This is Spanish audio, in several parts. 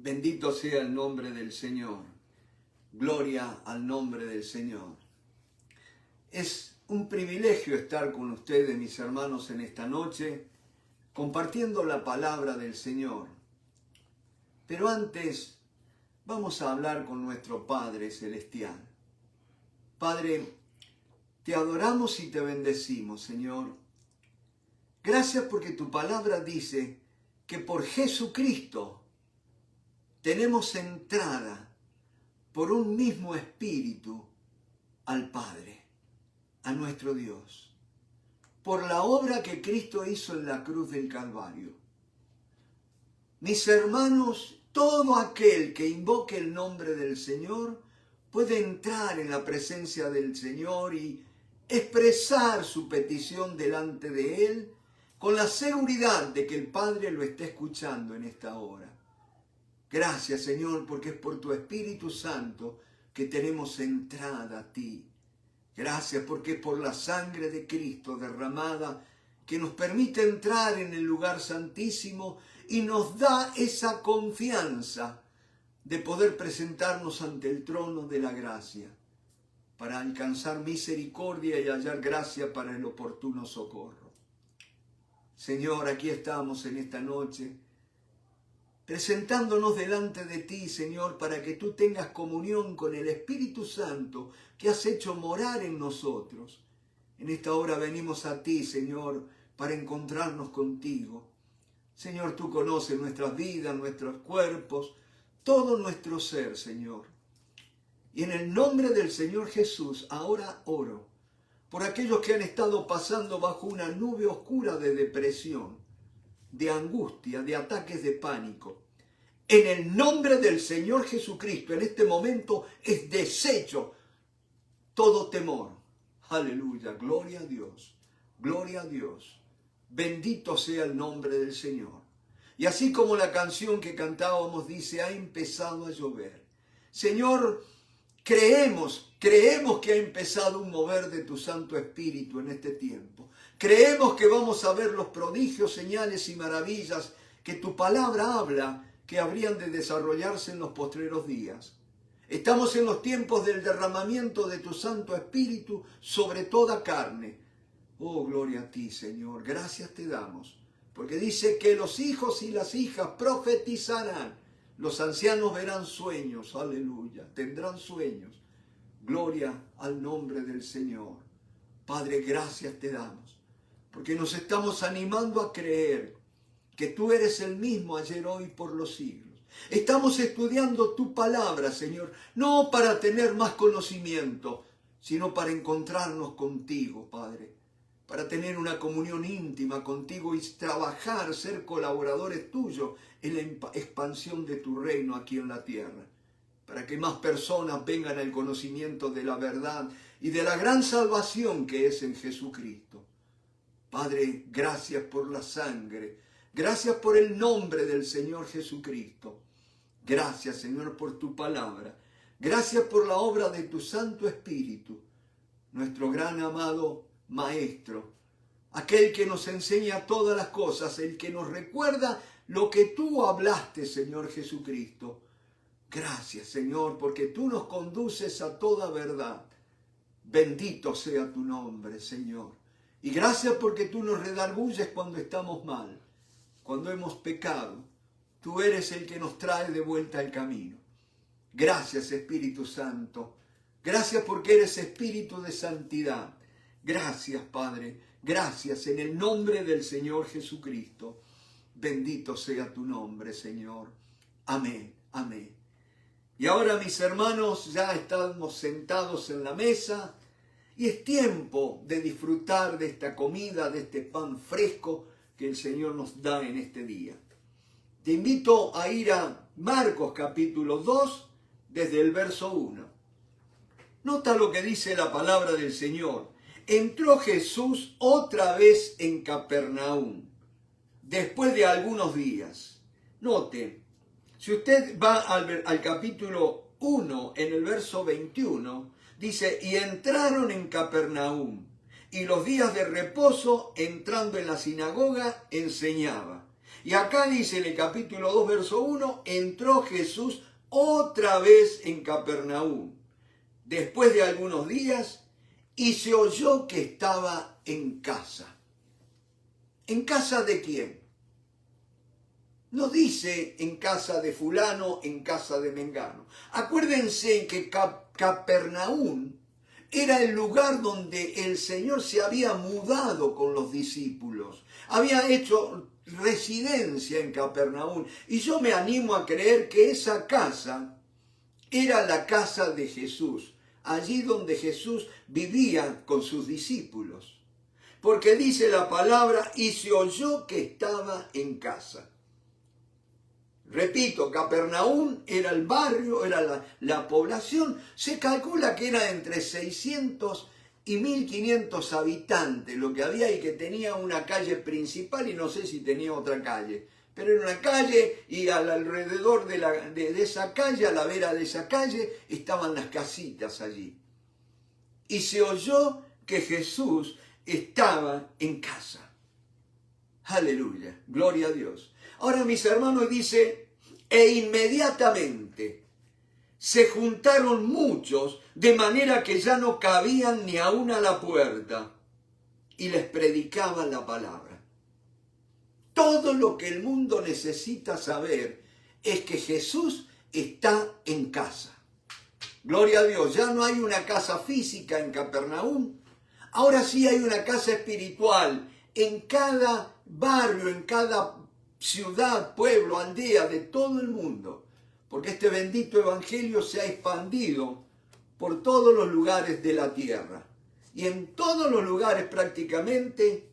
Bendito sea el nombre del Señor. Gloria al nombre del Señor. Es un privilegio estar con ustedes, mis hermanos, en esta noche, compartiendo la palabra del Señor. Pero antes, vamos a hablar con nuestro Padre Celestial. Padre, te adoramos y te bendecimos, Señor. Gracias porque tu palabra dice que por Jesucristo tenemos entrada por un mismo espíritu al Padre, a nuestro Dios, por la obra que Cristo hizo en la cruz del Calvario. Mis hermanos, todo aquel que invoque el nombre del Señor puede entrar en la presencia del Señor y expresar su petición delante de Él con la seguridad de que el Padre lo está escuchando en esta hora. Gracias, Señor, porque es por tu Espíritu Santo que tenemos entrada a ti. Gracias porque es por la sangre de Cristo derramada que nos permite entrar en el lugar santísimo y nos da esa confianza de poder presentarnos ante el trono de la gracia para alcanzar misericordia y hallar gracia para el oportuno socorro. Señor, aquí estamos en esta noche, presentándonos delante de ti, Señor, para que tú tengas comunión con el Espíritu Santo que has hecho morar en nosotros. En esta hora venimos a ti, Señor, para encontrarnos contigo. Señor, tú conoces nuestras vidas, nuestros cuerpos, todo nuestro ser, Señor. Y en el nombre del Señor Jesús, ahora oro por aquellos que han estado pasando bajo una nube oscura de depresión, de angustia, de ataques de pánico. En el nombre del Señor Jesucristo, en este momento es deshecho todo temor. Aleluya, gloria a Dios, gloria a Dios. Bendito sea el nombre del Señor. Y así como la canción que cantábamos dice, ha empezado a llover. Señor, creemos que ha empezado un mover de tu Santo Espíritu en este tiempo. Creemos que vamos a ver los prodigios, señales y maravillas que tu palabra habla que habrían de desarrollarse en los postreros días. Estamos en los tiempos del derramamiento de tu Santo Espíritu sobre toda carne. Oh, gloria a ti, Señor. Gracias te damos. Porque dice que los hijos y las hijas profetizarán. Los ancianos verán sueños. Aleluya. Tendrán sueños. Gloria al nombre del Señor. Padre, gracias te damos. Porque nos estamos animando a creer que tú eres el mismo ayer, hoy, por los siglos. Estamos estudiando tu palabra, Señor, no para tener más conocimiento, sino para encontrarnos contigo, Padre, para tener una comunión íntima contigo y trabajar, ser colaboradores tuyos en la expansión de tu reino aquí en la tierra, para que más personas vengan al conocimiento de la verdad y de la gran salvación que es en Jesucristo. Padre, gracias por la sangre, gracias por el nombre del Señor Jesucristo. Gracias, Señor, por tu palabra. Gracias por la obra de tu Santo Espíritu, nuestro gran amado Maestro, aquel que nos enseña todas las cosas, el que nos recuerda lo que tú hablaste, Señor Jesucristo. Gracias, Señor, porque tú nos conduces a toda verdad. Bendito sea tu nombre, Señor. Y gracias porque tú nos redarguyes cuando estamos mal, cuando hemos pecado. Tú eres el que nos trae de vuelta al camino. Gracias, Espíritu Santo. Gracias porque eres Espíritu de santidad. Gracias, Padre. Gracias en el nombre del Señor Jesucristo. Bendito sea tu nombre, Señor. Amén, amén. Y ahora, mis hermanos, ya estamos sentados en la mesa y es tiempo de disfrutar de esta comida, de este pan fresco que el Señor nos da en este día. Te invito a ir a Marcos capítulo 2, desde el verso 1. Nota lo que dice la palabra del Señor. Entró Jesús otra vez en Capernaum, después de algunos días. Note, si usted va al capítulo 1, en el verso 21, dice, y entraron en Capernaum, y los días de reposo, entrando en la sinagoga, enseñaba. Y acá dice en el capítulo 2, verso 1, entró Jesús otra vez en Capernaum, después de algunos días, y se oyó que estaba en casa. ¿En casa de quién? No dice en casa de fulano, en casa de mengano. Acuérdense que Capernaum era el lugar donde el Señor se había mudado con los discípulos. Había hecho residencia en Capernaum. Y yo me animo a creer que esa casa era la casa de Jesús. Allí donde Jesús vivía con sus discípulos. Porque dice la palabra, y se oyó que estaba en casa. Repito, Capernaum era el barrio, era la población. Se calcula que era entre 600 y 1500 habitantes lo que había, y que tenía una calle principal y no sé si tenía otra calle. Pero era una calle y alrededor de esa calle, a la vera de esa calle, estaban las casitas allí. Y se oyó que Jesús estaba en casa. Aleluya, gloria a Dios. Ahora, mis hermanos, dice, e inmediatamente se juntaron muchos, de manera que ya no cabían ni aún a la puerta, y les predicaban la palabra. Todo lo que el mundo necesita saber es que Jesús está en casa. Gloria a Dios, ya no hay una casa física en Capernaum, ahora sí hay una casa espiritual en cada barrio, en cada ciudad, pueblo, aldea de todo el mundo, porque este bendito evangelio se ha expandido por todos los lugares de la tierra. Y en todos los lugares prácticamente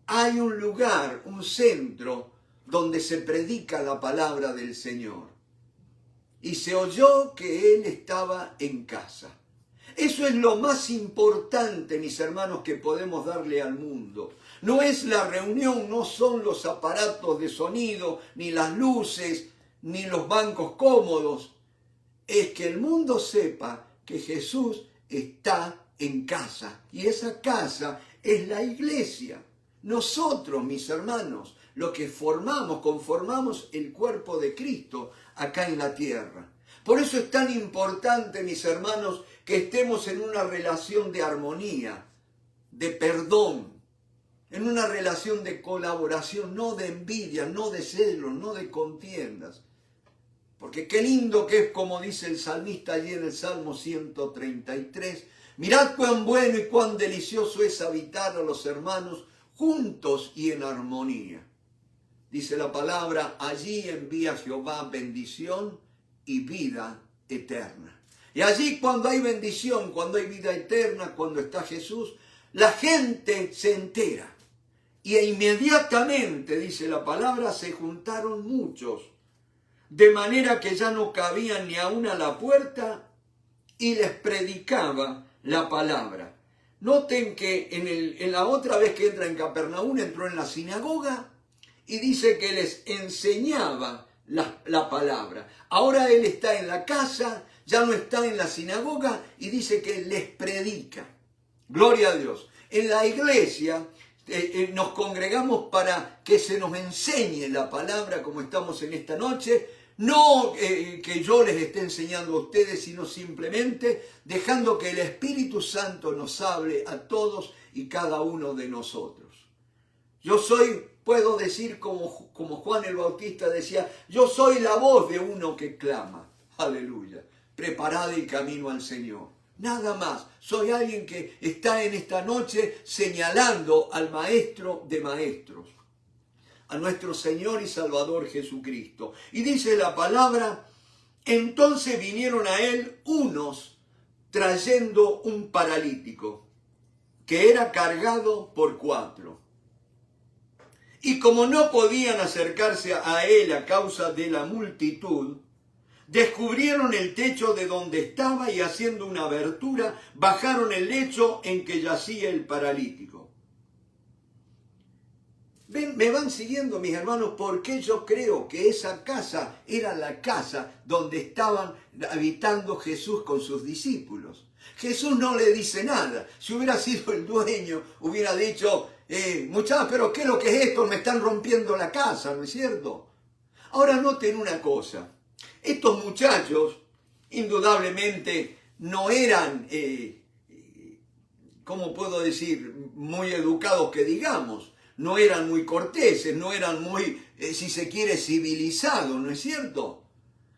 hay un lugar, un centro, donde se predica la palabra del Señor. Y se oyó que Él estaba en casa. Eso es lo más importante, mis hermanos, que podemos darle al mundo. No es la reunión, no son los aparatos de sonido, ni las luces, ni los bancos cómodos. Es que el mundo sepa que Jesús está en casa. Y esa casa es la iglesia. Nosotros, mis hermanos, lo que conformamos el cuerpo de Cristo acá en la tierra. Por eso es tan importante, mis hermanos, que estemos en una relación de armonía, de perdón, en una relación de colaboración, no de envidia, no de celos, no de contiendas. Porque qué lindo que es, como dice el salmista allí en el Salmo 133, mirad cuán bueno y cuán delicioso es habitar a los hermanos juntos y en armonía. Dice la palabra, allí envía Jehová bendición y vida eterna. Y allí cuando hay bendición, cuando hay vida eterna, cuando está Jesús, la gente se entera. Y inmediatamente, dice la palabra, se juntaron muchos, de manera que ya no cabían ni aún a la puerta, y les predicaba la palabra. Noten que en la otra vez que entra en Capernaum, entró en la sinagoga, y dice que les enseñaba la palabra. Ahora él está en la casa, ya no está en la sinagoga, y dice que les predica. Gloria a Dios. En la iglesia nos congregamos para que se nos enseñe la palabra como estamos en esta noche. No que yo les esté enseñando a ustedes, sino simplemente dejando que el Espíritu Santo nos hable a todos y cada uno de nosotros. Yo puedo decir como Juan el Bautista decía, yo soy la voz de uno que clama. Aleluya. Preparad el camino al Señor. Nada más. Soy alguien que está en esta noche señalando al Maestro de Maestros, a nuestro Señor y Salvador Jesucristo. Y dice la palabra, entonces vinieron a él unos trayendo un paralítico, que era cargado por 4. Y como no podían acercarse a él a causa de la multitud, descubrieron el techo de donde estaba y haciendo una abertura, bajaron el lecho en que yacía el paralítico. ¿Ven? ¿Me van siguiendo, mis hermanos? Porque yo creo que esa casa era la casa donde estaban habitando Jesús con sus discípulos. Jesús no le dice nada. Si hubiera sido el dueño, hubiera dicho, muchachos, pero ¿qué es lo que es esto? Me están rompiendo la casa, ¿no es cierto? Ahora noten una cosa, estos muchachos indudablemente no eran, ¿cómo puedo decir?, muy educados que digamos, no eran muy corteses, no eran muy, si se quiere, civilizados, ¿no es cierto?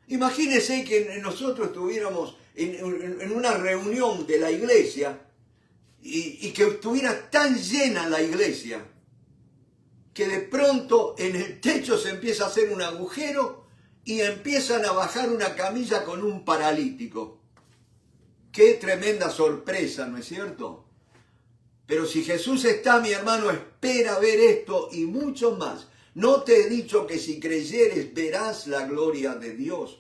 Imagínense que nosotros estuviéramos en una reunión de la iglesia y que estuviera tan llena la iglesia que de pronto en el techo se empieza a hacer un agujero y empiezan a bajar una camilla con un paralítico. Qué tremenda sorpresa, ¿no es cierto? Pero si Jesús está, mi hermano, espera ver esto y mucho más. ¿No te he dicho que si creyeres verás la gloria de Dios?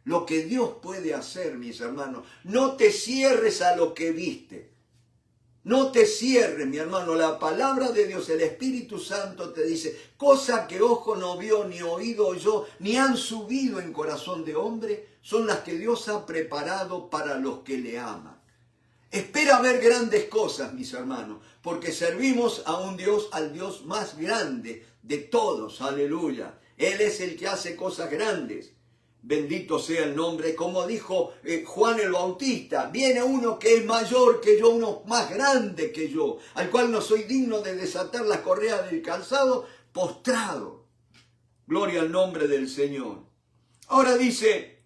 Lo que Dios puede hacer, mis hermanos. No te cierres a lo que viste. No te cierres, mi hermano. La palabra de Dios, el Espíritu Santo te dice, cosa que ojo no vio, ni oído oyó, ni han subido en corazón de hombre, son las que Dios ha preparado para los que le aman. Espera ver grandes cosas, mis hermanos, porque servimos a un Dios, al Dios más grande de todos, aleluya. Él es el que hace cosas grandes. Bendito sea el nombre, como dijo Juan el Bautista, viene uno que es mayor que yo, uno más grande que yo, al cual no soy digno de desatar las correas del calzado, postrado. Gloria al nombre del Señor. Ahora dice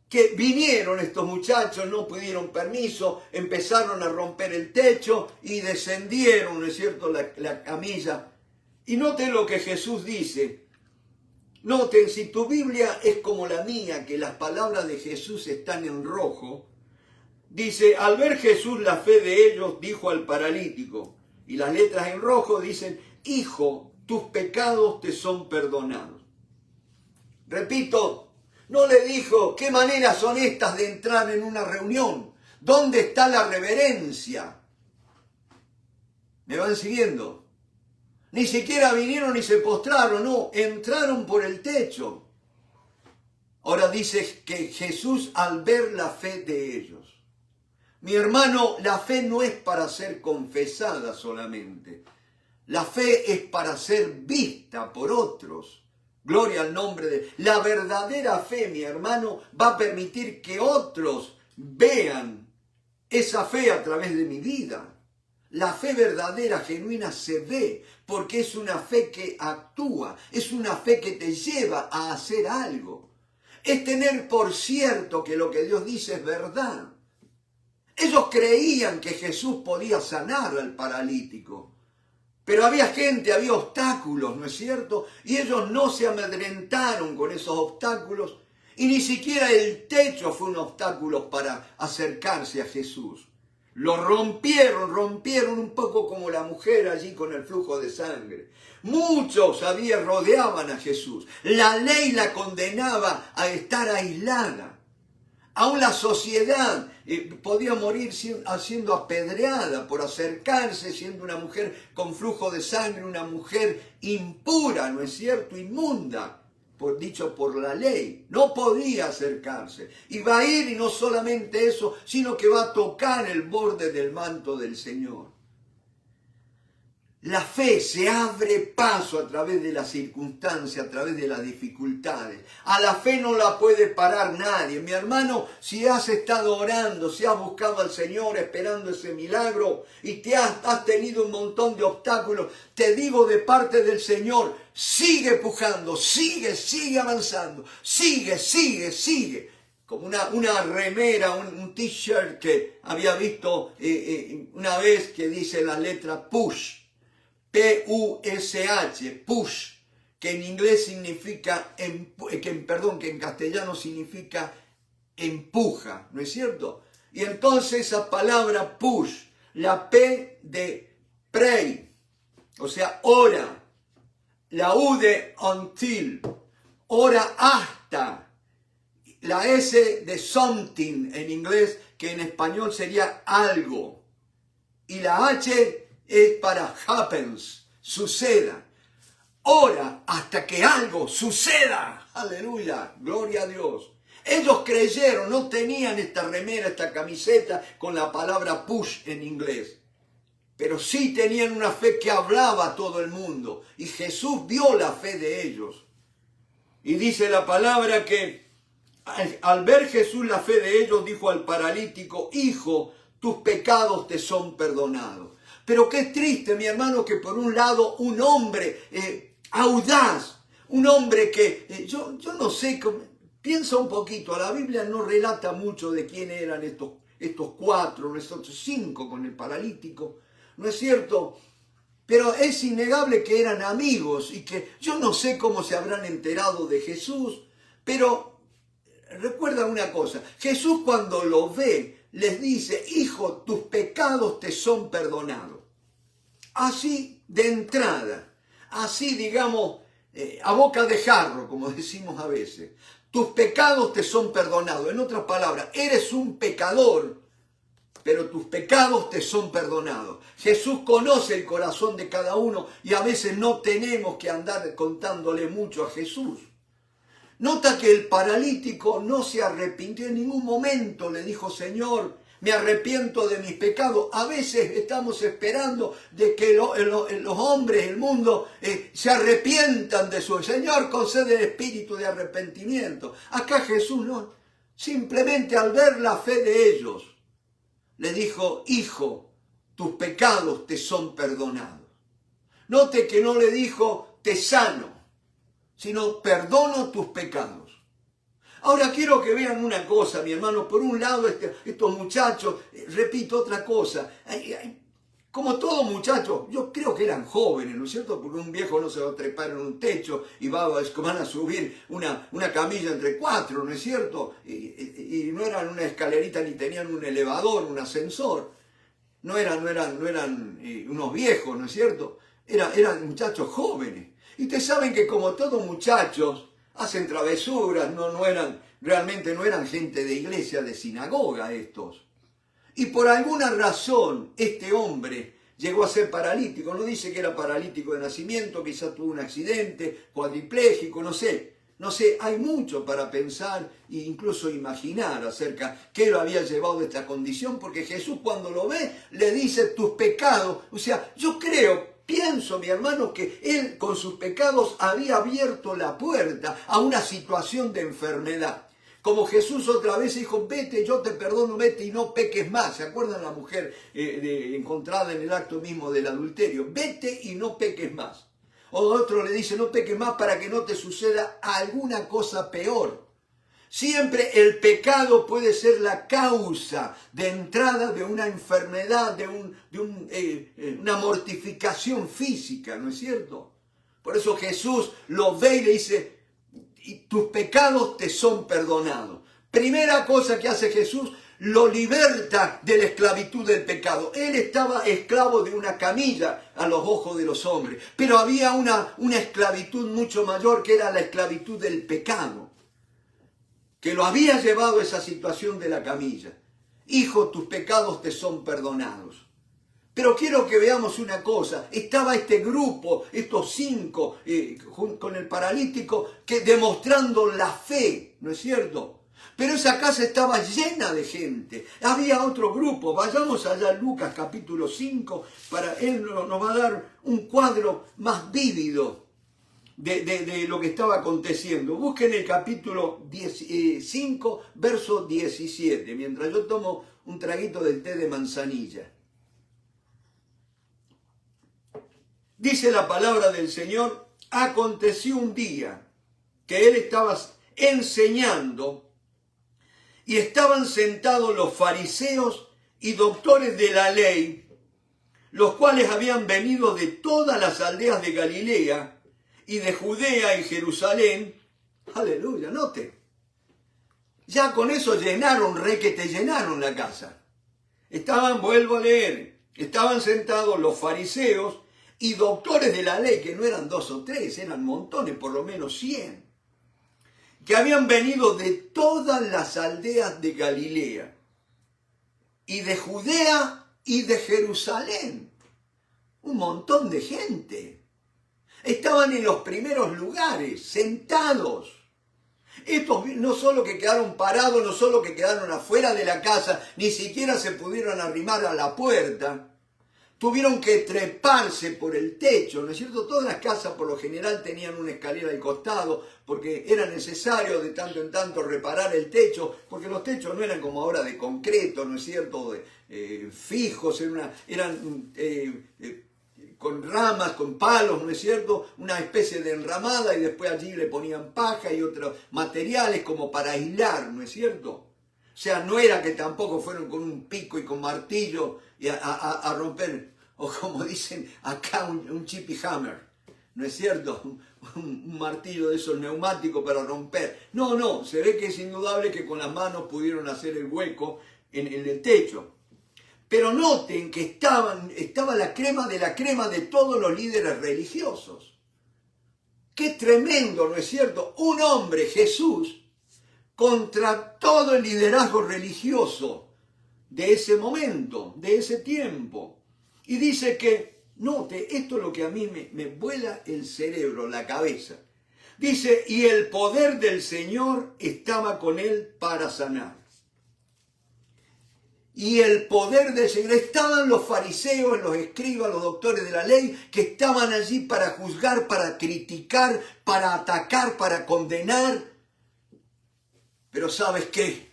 que vinieron estos muchachos, no pidieron permiso, empezaron a romper el techo y descendieron, ¿no es cierto?, la camilla. Y noten lo que Jesús dice. Noten, si tu Biblia es como la mía, que las palabras de Jesús están en rojo, dice, al ver Jesús la fe de ellos, dijo al paralítico, y las letras en rojo dicen, hijo, tus pecados te son perdonados. Repito, no le dijo, ¿qué maneras son estas de entrar en una reunión? ¿Dónde está la reverencia? ¿Me van siguiendo? Ni siquiera vinieron ni se postraron, no, entraron por el techo. Ahora dice que Jesús al ver la fe de ellos. Mi hermano, la fe no es para ser confesada solamente. La fe es para ser vista por otros. Gloria al nombre de... La verdadera fe, mi hermano, va a permitir que otros vean esa fe a través de mi vida. La fe verdadera, genuina, se ve, porque es una fe que actúa, es una fe que te lleva a hacer algo. Es tener por cierto que lo que Dios dice es verdad. Ellos creían que Jesús podía sanar al paralítico, pero había gente, había obstáculos, ¿no es cierto? Y ellos no se amedrentaron con esos obstáculos, y ni siquiera el techo fue un obstáculo para acercarse a Jesús. Lo rompieron un poco como la mujer allí con el flujo de sangre. Muchos rodeaban a Jesús. La ley la condenaba a estar aislada. Aún la sociedad podía morir siendo apedreada por acercarse, siendo una mujer con flujo de sangre, una mujer impura, ¿no es cierto?, inmunda. Dicho por la ley, no podía acercarse. Y va a ir, y no solamente eso, sino que va a tocar el borde del manto del Señor. La fe se abre paso a través de las circunstancias, a través de las dificultades. A la fe no la puede parar nadie. Mi hermano, si has estado orando, si has buscado al Señor esperando ese milagro y has tenido un montón de obstáculos, te digo de parte del Señor, sigue pujando, sigue avanzando, sigue. Como una remera, un t-shirt que había visto una vez que dice la letra push. P-U-S-H, push, que en inglés significa, que en castellano significa empuja, ¿no es cierto? Y entonces esa palabra push, la P de pray, o sea, ora, la U de until, ora hasta, la S de something en inglés, que en español sería algo, y la H es para happens, suceda. Ora hasta que algo suceda. Aleluya, gloria a Dios. Ellos creyeron, no tenían esta remera, esta camiseta con la palabra push en inglés. pero sí tenían una fe que hablaba a todo el mundo. Y Jesús vio la fe de ellos. Y dice la palabra que al ver Jesús la fe de ellos, dijo al paralítico: hijo, tus pecados te son perdonados. Pero qué triste, mi hermano, que por un lado un hombre audaz, un hombre que yo no sé, piensa un poquito, la Biblia no relata mucho de quién eran estos cuatro, estos cinco con el paralítico, ¿no es cierto? Pero es innegable que eran amigos y que yo no sé cómo se habrán enterado de Jesús, pero recuerda una cosa, Jesús cuando lo ve les dice: hijo, tus pecados te son perdonados. Así de entrada, así digamos, a boca de jarro, como decimos a veces. Tus pecados te son perdonados. En otras palabras, eres un pecador, pero tus pecados te son perdonados. Jesús conoce el corazón de cada uno y a veces no tenemos que andar contándole mucho a Jesús. Nota que el paralítico no se arrepintió en ningún momento, le dijo: Señor, me arrepiento de mis pecados. A veces estamos esperando de que los hombres, el mundo, se arrepientan de su Señor, concede el espíritu de arrepentimiento. Acá Jesús no, simplemente al ver la fe de ellos, le dijo: hijo, tus pecados te son perdonados. Note que no le dijo: te sano, sino perdono tus pecados. Ahora quiero que vean una cosa, mi hermano. Por un lado, estos muchachos, repito otra cosa, como todo muchacho, yo creo que eran jóvenes, ¿no es cierto? Porque un viejo no se va a trepar en un techo y van a subir una camilla entre cuatro, ¿no es cierto? Y no eran una escalerita ni tenían un elevador, un ascensor. No eran unos viejos, ¿no es cierto? Eran muchachos jóvenes. Y ustedes saben que como todos muchachos hacen travesuras, realmente no eran gente de iglesia, de sinagoga estos. Y por alguna razón este hombre llegó a ser paralítico. No dice que era paralítico de nacimiento, quizás tuvo un accidente, cuadripléjico, no sé. Hay mucho para pensar e incluso imaginar acerca qué lo había llevado a esta condición, porque Jesús cuando lo ve le dice: tus pecados. O sea, pienso, mi hermano, que él con sus pecados había abierto la puerta a una situación de enfermedad. Como Jesús otra vez dijo: vete, yo te perdono, vete y no peques más. ¿Se acuerdan la mujer encontrada en el acto mismo del adulterio? Vete y no peques más. O otro le dice: no peques más para que no te suceda alguna cosa peor. Siempre el pecado puede ser la causa de entrada de una enfermedad, de una mortificación física, ¿no es cierto? Por eso Jesús lo ve y le dice: tus pecados te son perdonados. Primera cosa que hace Jesús, lo liberta de la esclavitud del pecado. Él estaba esclavo de una camilla a los ojos de los hombres, pero había una esclavitud mucho mayor, que era la esclavitud del pecado, que lo había llevado a esa situación de la camilla. Hijo, tus pecados te son perdonados. Pero quiero que veamos una cosa. Estaba este grupo, estos cinco, con el paralítico, que demostrando la fe, ¿no es cierto? Pero esa casa estaba llena de gente. Había otro grupo. Vayamos allá a Lucas capítulo 5, él nos va a dar un cuadro más vívido de lo que estaba aconteciendo. Busquen el capítulo 5, verso 17, mientras yo tomo un traguito del té de manzanilla. Dice la palabra del Señor: aconteció un día que él estaba enseñando y estaban sentados los fariseos y doctores de la ley, los cuales habían venido de todas las aldeas de Galilea y de Judea y Jerusalén. Aleluya, note. Ya con eso llenaron la casa. Vuelvo a leer, estaban sentados los fariseos y doctores de la ley, que no eran 2 o 3, eran montones, por lo menos 100, que habían venido de todas las aldeas de Galilea y de Judea y de Jerusalén. Un montón de gente. Estaban en los primeros lugares, sentados. Estos no solo que quedaron parados, no solo que quedaron afuera de la casa, ni siquiera se pudieron arrimar a la puerta, tuvieron que treparse por el techo, ¿no es cierto? Todas las casas por lo general tenían una escalera al costado porque era necesario de tanto en tanto reparar el techo, porque los techos no eran como ahora de concreto, ¿no es cierto? Fijos, eran con ramas, con palos, ¿no es cierto? Una especie de enramada y después allí le ponían paja y otros materiales como para aislar, ¿no es cierto? O sea, no era que tampoco fueron con un pico y con martillo y a romper, o como dicen acá, un chippy hammer, ¿no es cierto? Un martillo de esos neumáticos para romper. No, se ve que es indudable que con las manos pudieron hacer el hueco en el techo. Pero noten que estaba la crema de todos los líderes religiosos. ¡Qué tremendo!, ¿no es cierto? Un hombre, Jesús, contra todo el liderazgo religioso de ese momento, de ese tiempo. Y dice que, note, esto es lo que a mí me vuela el cerebro, la cabeza. Dice, y el poder del Señor estaba con él para sanar. Y el poder del Señor, estaban los fariseos, los escribas, los doctores de la ley, que estaban allí para juzgar, para criticar, para atacar, para condenar. Pero ¿sabes qué?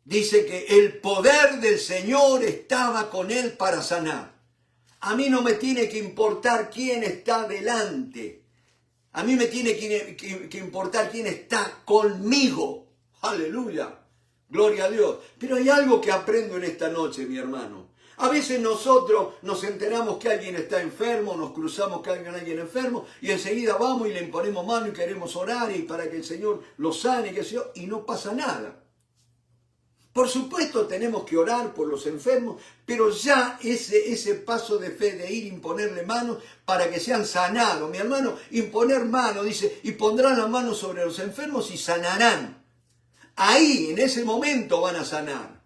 Dice que el poder del Señor estaba con él para sanar. A mí no me tiene que importar quién está delante. A mí me tiene que importar quién está conmigo. Aleluya. Gloria a Dios. Pero hay algo que aprendo en esta noche, mi hermano. A veces nosotros nos enteramos que alguien está enfermo, nos cruzamos que hay alguien enfermo y enseguida vamos y le imponemos mano y queremos orar y para que el Señor lo sane, qué sé yo, y no pasa nada. Por supuesto tenemos que orar por los enfermos, pero ya ese paso de fe de ir a imponerle manos para que sean sanados. Mi hermano, imponer manos, dice, y pondrán las manos sobre los enfermos y sanarán. Ahí, en ese momento van a sanar.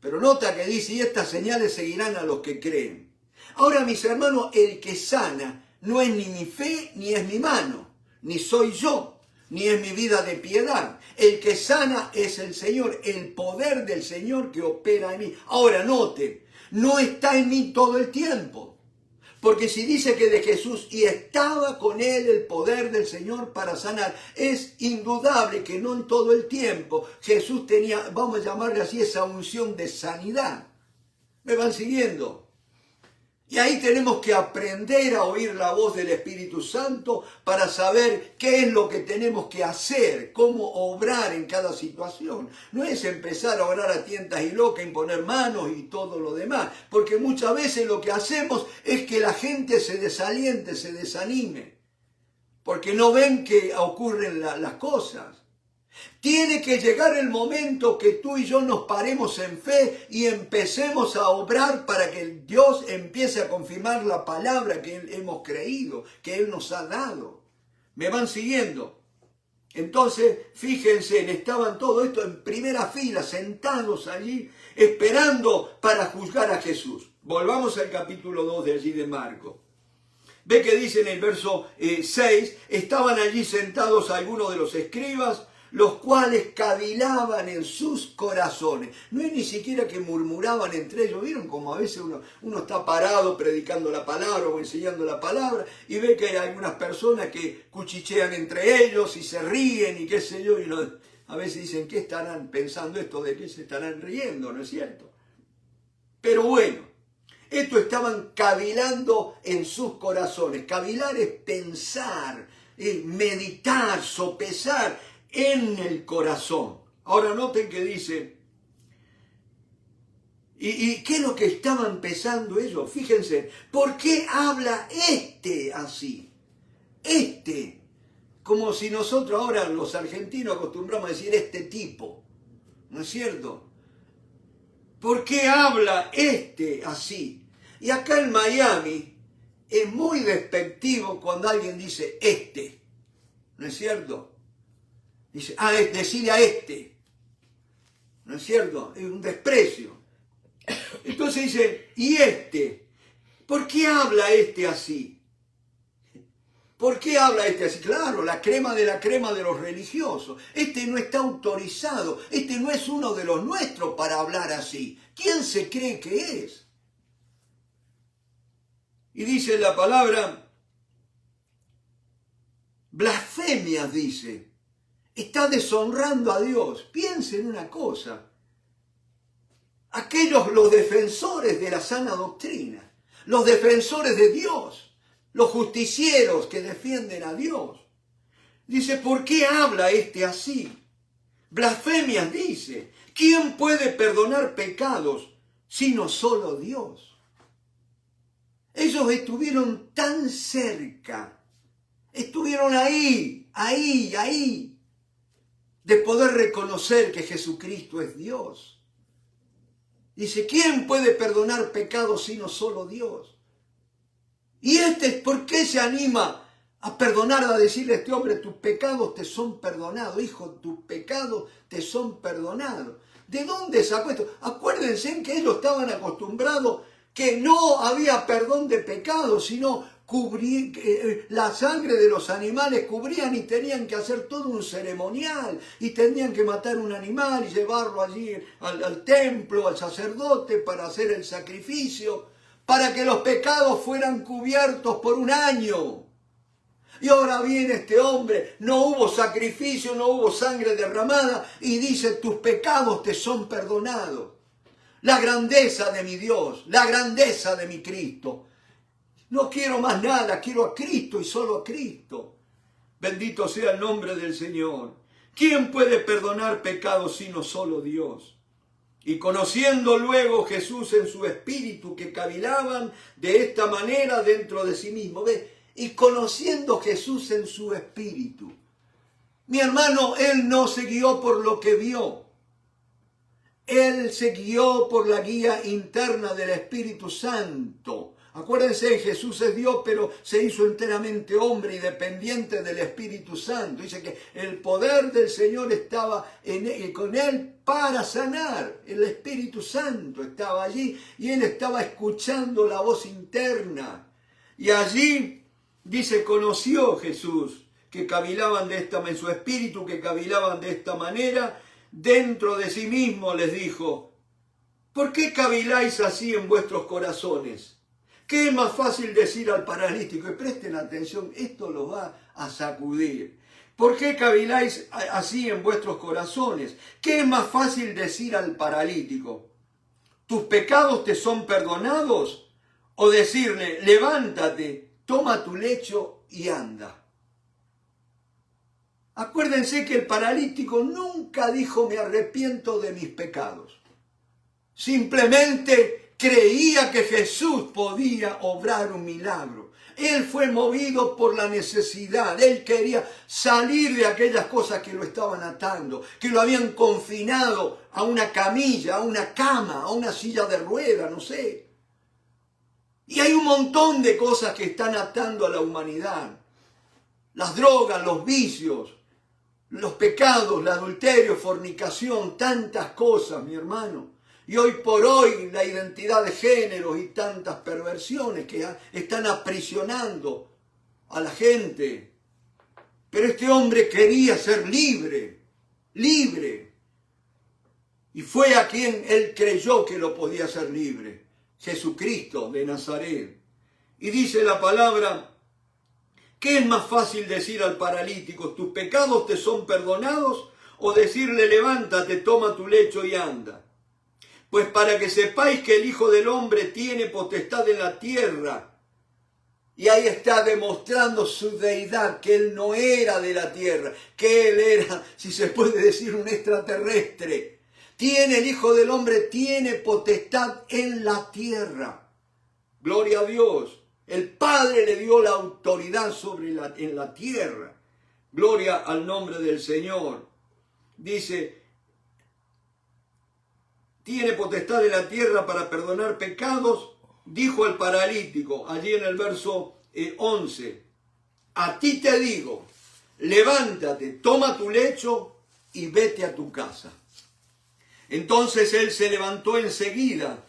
Pero nota que dice, y estas señales seguirán a los que creen. Ahora, mis hermanos, el que sana no es ni mi fe, ni es mi mano, ni soy yo, ni es mi vida de piedad. El que sana es el Señor, el poder del Señor que opera en mí. Ahora, noten, no está en mí todo el tiempo. Porque si dice que de Jesús y estaba con él el poder del Señor para sanar, es indudable que no en todo el tiempo Jesús tenía, vamos a llamarle así, esa unción de sanidad. ¿Me van siguiendo? Y ahí tenemos que aprender a oír la voz del Espíritu Santo para saber qué es lo que tenemos que hacer, cómo obrar en cada situación. No es empezar a orar a tientas y locas, imponer manos y todo lo demás, porque muchas veces lo que hacemos es que la gente se desaliente, se desanime, porque no ven que ocurren las cosas. Tiene que llegar el momento que tú y yo nos paremos en fe y empecemos a obrar para que Dios empiece a confirmar la palabra que hemos creído, que Él nos ha dado. ¿Me van siguiendo? Entonces, fíjense, estaban todo esto en primera fila, sentados allí, esperando para juzgar a Jesús. Volvamos al capítulo 2 de allí de Marcos. Ve que dice en el verso 6, estaban allí sentados algunos de los escribas, los cuales cavilaban en sus corazones. No es ni siquiera que murmuraban entre ellos. ¿Vieron como a veces uno está parado predicando la palabra o enseñando la palabra y ve que hay algunas personas que cuchichean entre ellos y se ríen y qué sé yo? Y a veces dicen, ¿qué estarán pensando esto? ¿De qué se estarán riendo? ¿No es cierto? Pero bueno, esto estaban cavilando en sus corazones. Cavilar es pensar, meditar, sopesar en el corazón. Ahora noten que dice, ¿y qué es lo que estaban pensando ellos? Fíjense, ¿por qué habla así? Como si nosotros ahora los argentinos acostumbramos a decir este tipo, ¿no es cierto? ¿Por qué habla así? Y acá en Miami es muy despectivo cuando alguien dice ¿no es cierto? Dice, decirle a ¿no es cierto? Es un desprecio. Entonces dice, ¿y ¿por qué habla así? ¿Por qué habla así? Claro, la crema de los religiosos. No está autorizado, no es uno de los nuestros para hablar así. ¿Quién se cree que es? Y dice la palabra, blasfemias, dice. Está deshonrando a Dios. Piensen una cosa. Los defensores de la sana doctrina, los defensores de Dios, los justicieros que defienden a Dios. Dice, ¿por qué habla este así? Blasfemias, dice. ¿Quién puede perdonar pecados sino solo Dios? Ellos estuvieron tan cerca, estuvieron ahí, de poder reconocer que Jesucristo es Dios. Dice, ¿quién puede perdonar pecados sino solo Dios? Y ¿por qué se anima a perdonar, a decirle a este hombre, tus pecados te son perdonados? Hijo, tus pecados te son perdonados. ¿De dónde sacó esto? Acuérdense en que ellos estaban acostumbrados que no había perdón de pecados, sino la sangre de los animales cubrían y tenían que hacer todo un ceremonial y tenían que matar un animal y llevarlo allí al templo, al sacerdote para hacer el sacrificio, para que los pecados fueran cubiertos por un año. Y ahora viene este hombre, no hubo sacrificio, no hubo sangre derramada y dice, tus pecados te son perdonados. La grandeza de mi Dios, la grandeza de mi Cristo. No quiero más nada, quiero a Cristo y solo a Cristo. Bendito sea el nombre del Señor. ¿Quién puede perdonar pecados sino solo Dios? Y conociendo luego Jesús en su espíritu que cavilaban de esta manera dentro de sí mismo. ¿Ve? Y conociendo Jesús en su espíritu. Mi hermano, él no se guió por lo que vio. Él se guió por la guía interna del Espíritu Santo. Acuérdense, Jesús es Dios, pero se hizo enteramente hombre y dependiente del Espíritu Santo. Dice que el poder del Señor estaba con él para sanar. El Espíritu Santo estaba allí y él estaba escuchando la voz interna. Y allí, dice, conoció Jesús que cavilaban en su espíritu, que cavilaban de esta manera. Dentro de sí mismo les dijo, ¿por qué caviláis así en vuestros corazones? ¿Qué es más fácil decir al paralítico? Y presten atención, esto los va a sacudir. ¿Por qué caviláis así en vuestros corazones? ¿Qué es más fácil decir al paralítico? ¿Tus pecados te son perdonados? O decirle, levántate, toma tu lecho y anda. Acuérdense que el paralítico nunca dijo, me arrepiento de mis pecados. Simplemente creía que Jesús podía obrar un milagro. Él fue movido por la necesidad. Él quería salir de aquellas cosas que lo estaban atando, que lo habían confinado a una camilla, a una cama, a una silla de ruedas, no sé. Y hay un montón de cosas que están atando a la humanidad. Las drogas, los vicios, los pecados, el adulterio, fornicación, tantas cosas, mi hermano. Y hoy por hoy la identidad de género y tantas perversiones que están aprisionando a la gente. Pero este hombre quería ser libre, libre. Y fue a quien él creyó que lo podía hacer libre, Jesucristo de Nazaret. Y dice la palabra, ¿qué es más fácil decir al paralítico, tus pecados te son perdonados? O decirle, levántate, toma tu lecho y anda. Pues para que sepáis que el Hijo del Hombre tiene potestad en la tierra. Y ahí está demostrando su deidad, que él no era de la tierra, que él era, si se puede decir, un extraterrestre. El Hijo del Hombre tiene potestad en la tierra. Gloria a Dios. El Padre le dio la autoridad en la tierra. Gloria al nombre del Señor. Dice, tiene potestad en la tierra para perdonar pecados, dijo al paralítico, allí en el verso 11, a ti te digo, levántate, toma tu lecho y vete a tu casa. Entonces él se levantó enseguida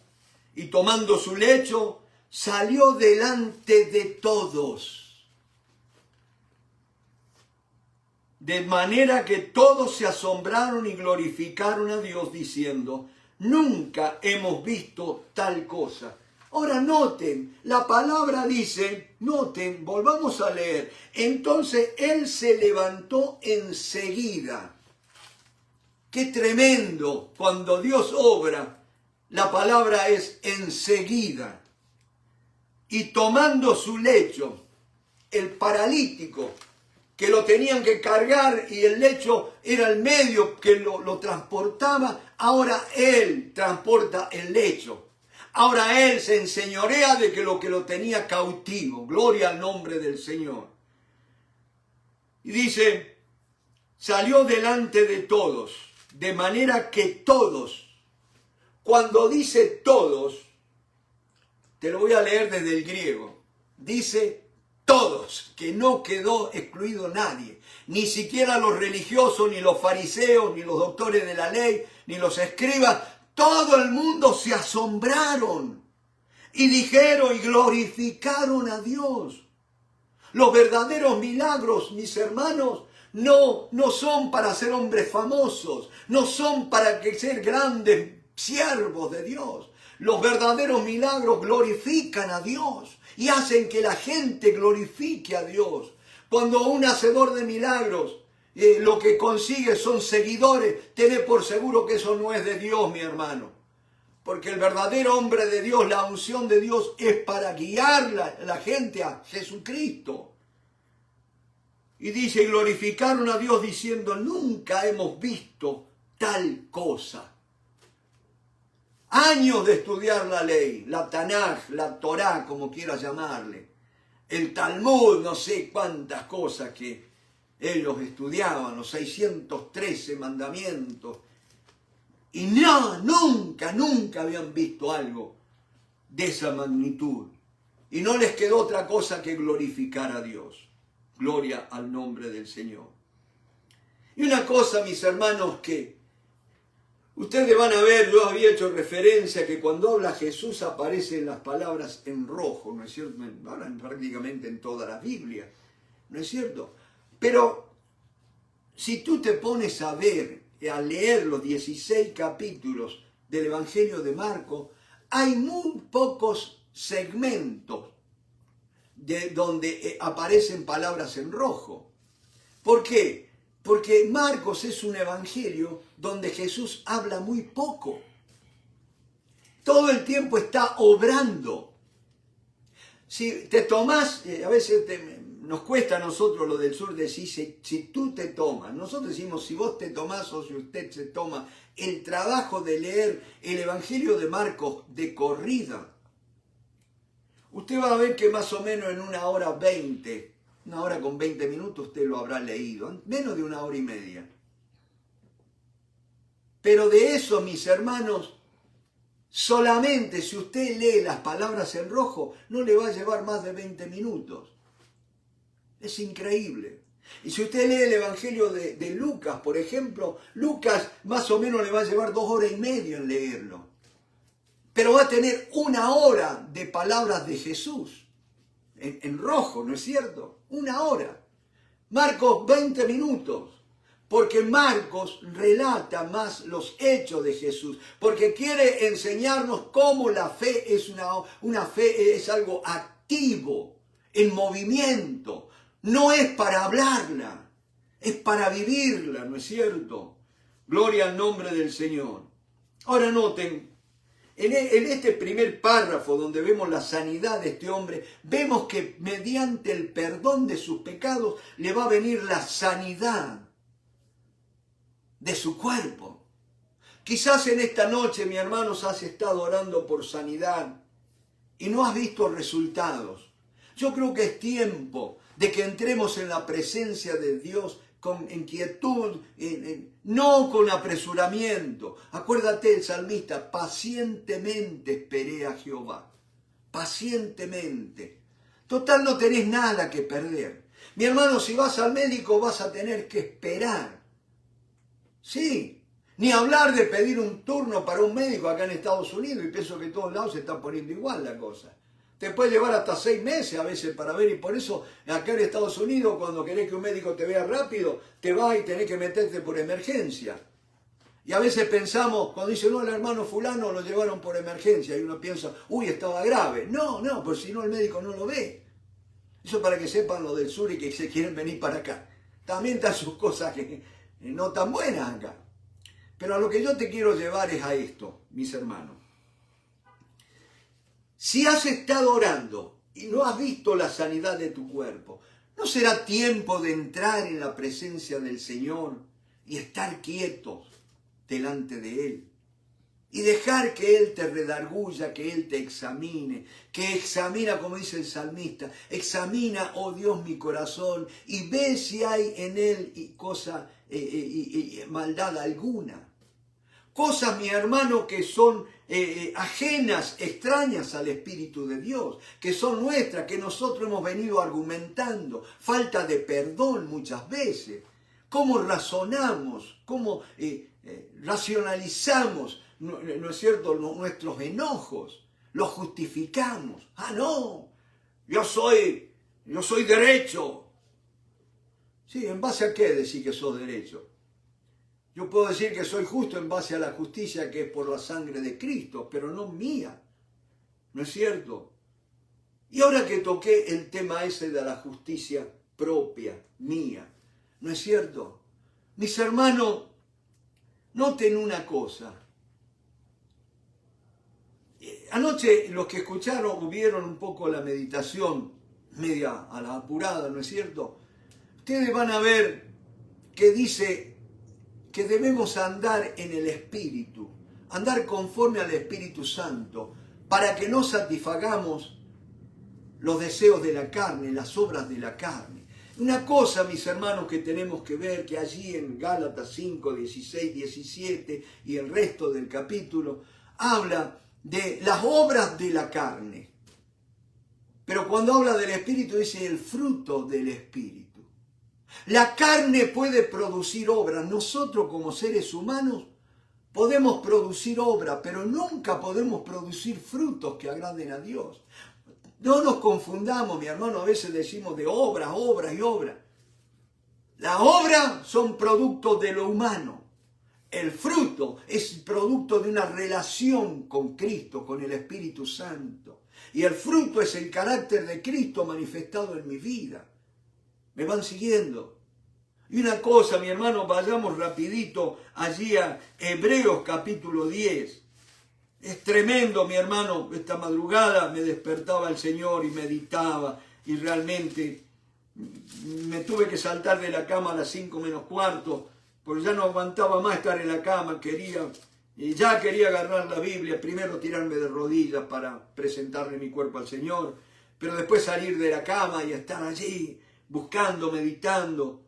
y tomando su lecho, salió delante de todos. De manera que todos se asombraron y glorificaron a Dios diciendo, nunca hemos visto tal cosa. Ahora noten, la palabra dice, noten, volvamos a leer. Entonces él se levantó enseguida. Qué tremendo cuando Dios obra. La palabra es enseguida. Y tomando su lecho, el paralítico, que lo tenían que cargar y el lecho era el medio que lo transportaba, ahora él transporta el lecho. Ahora él se enseñorea de que lo tenía cautivo. Gloria al nombre del Señor. Y dice, salió delante de todos, de manera que todos, cuando dice todos, te lo voy a leer desde el griego, dice todos, que no quedó excluido nadie, ni siquiera los religiosos, ni los fariseos, ni los doctores de la ley, ni los escribas. Todo el mundo se asombraron y dijeron y glorificaron a Dios. Los verdaderos milagros, mis hermanos, no son para ser hombres famosos, no son para ser grandes siervos de Dios. Los verdaderos milagros glorifican a Dios y hacen que la gente glorifique a Dios. Cuando un hacedor de milagros lo que consigue son seguidores, tened por seguro que eso no es de Dios, mi hermano. Porque el verdadero hombre de Dios, la unción de Dios es para guiar la gente a Jesucristo. Y dice, glorificaron a Dios diciendo, nunca hemos visto tal cosa. Años de estudiar la ley, la Tanaj, la Torá, como quieras llamarle, el Talmud, no sé cuántas cosas que ellos estudiaban, los 613 mandamientos, y nunca habían visto algo de esa magnitud. Y no les quedó otra cosa que glorificar a Dios. Gloria al nombre del Señor. Y una cosa, mis hermanos, que ustedes van a ver, yo había hecho referencia que cuando habla Jesús aparecen las palabras en rojo, ¿no es cierto? Hablan prácticamente en toda la Biblia, ¿no es cierto? Pero si tú te pones a ver, a leer los 16 capítulos del Evangelio de Marcos, hay muy pocos segmentos donde aparecen palabras en rojo. ¿Por qué? Porque Marcos es un evangelio donde Jesús habla muy poco. Todo el tiempo está obrando. Si te tomás, a veces nos cuesta a nosotros lo del sur decir, si tú te tomas, nosotros decimos si vos te tomás o si usted se toma el trabajo de leer el Evangelio de Marcos de corrida, usted va a ver que más o menos en 1 hora 20, 1 hora con 20 minutos usted lo habrá leído, menos de 1 hora y media. Pero de eso, mis hermanos, solamente si usted lee las palabras en rojo, no le va a llevar más de 20 minutos. Es increíble. Y si usted lee el Evangelio de Lucas, por ejemplo, Lucas más o menos le va a llevar 2 horas y media en leerlo. Pero va a tener 1 hora de palabras de Jesús. En rojo, ¿no es cierto? 1 hora. Marcos 20 minutos. Porque Marcos relata más los hechos de Jesús. Porque quiere enseñarnos cómo la fe es una fe es algo activo, en movimiento. No es para hablarla, es para vivirla, ¿no es cierto? Gloria al nombre del Señor. Ahora noten, en este primer párrafo donde vemos la sanidad de este hombre, vemos que mediante el perdón de sus pecados le va a venir la sanidad de su cuerpo. Quizás en esta noche, mi hermanos, has estado orando por sanidad y no has visto resultados. Yo creo que es tiempo de que entremos en la presencia de Dios con inquietud, no con apresuramiento. Acuérdate el salmista, pacientemente esperé a Jehová. Pacientemente. Total, no tenés nada que perder. Mi hermano, si vas al médico vas a tener que esperar. Sí, ni hablar de pedir un turno para un médico acá en Estados Unidos, y pienso que en todos lados se está poniendo igual la cosa. Te puede llevar hasta 6 meses a veces para ver, y por eso acá en Estados Unidos cuando querés que un médico te vea rápido, te vas y tenés que meterte por emergencia. Y a veces pensamos, cuando dice, no, el hermano fulano lo llevaron por emergencia, y uno piensa, uy, estaba grave. No, pues si no el médico no lo ve. Eso para que sepan lo del sur y que se quieren venir para acá. También están sus cosas que no tan buenas acá. Pero a lo que yo te quiero llevar es a esto, mis hermanos. Si has estado orando y no has visto la sanidad de tu cuerpo, ¿no será tiempo de entrar en la presencia del Señor y estar quietos delante de Él? Y dejar que Él te redarguya, que Él te examine, que examina, como dice el salmista, examina, oh Dios, mi corazón y ve si hay en él maldad alguna. Cosas, mi hermano, que son ajenas, extrañas al Espíritu de Dios, que son nuestras, que nosotros hemos venido argumentando. Falta de perdón muchas veces. ¿Cómo razonamos? ¿Cómo racionalizamos, no es cierto, nuestros enojos? Los justificamos. Ah, no, yo soy derecho. Sí, ¿en base a qué decir que sos derecho? Yo puedo decir que soy justo en base a la justicia que es por la sangre de Cristo, pero no mía. ¿No es cierto? Y ahora que toqué el tema ese de la justicia propia, mía, ¿no es cierto? Mis hermanos, noten una cosa. Anoche los que escucharon vieron un poco la meditación, media a la apurada, ¿no es cierto? Ustedes van a ver que dice que debemos andar en el Espíritu, andar conforme al Espíritu Santo, para que no satisfagamos los deseos de la carne, las obras de la carne. Una cosa, mis hermanos, que tenemos que ver, que allí en Gálatas 5, 16, 17 y el resto del capítulo, habla de las obras de la carne. Pero cuando habla del Espíritu, dice el fruto del Espíritu. La carne puede producir obras. Nosotros como seres humanos podemos producir obras, pero nunca podemos producir frutos que agraden a Dios. No nos confundamos, mi hermano, a veces decimos de obras y obras. Las obras son producto de lo humano. El fruto es producto de una relación con Cristo, con el Espíritu Santo. Y el fruto es el carácter de Cristo manifestado en mi vida. ¿Me van siguiendo? Y una cosa, mi hermano, vayamos rapidito allí a Hebreos capítulo 10. Es tremendo, mi hermano, esta madrugada me despertaba el Señor y meditaba y realmente me tuve que saltar de la cama a las 5 menos cuarto porque ya no aguantaba más estar en la cama, quería agarrar la Biblia, primero tirarme de rodillas para presentarle mi cuerpo al Señor, pero después salir de la cama y estar allí buscando, meditando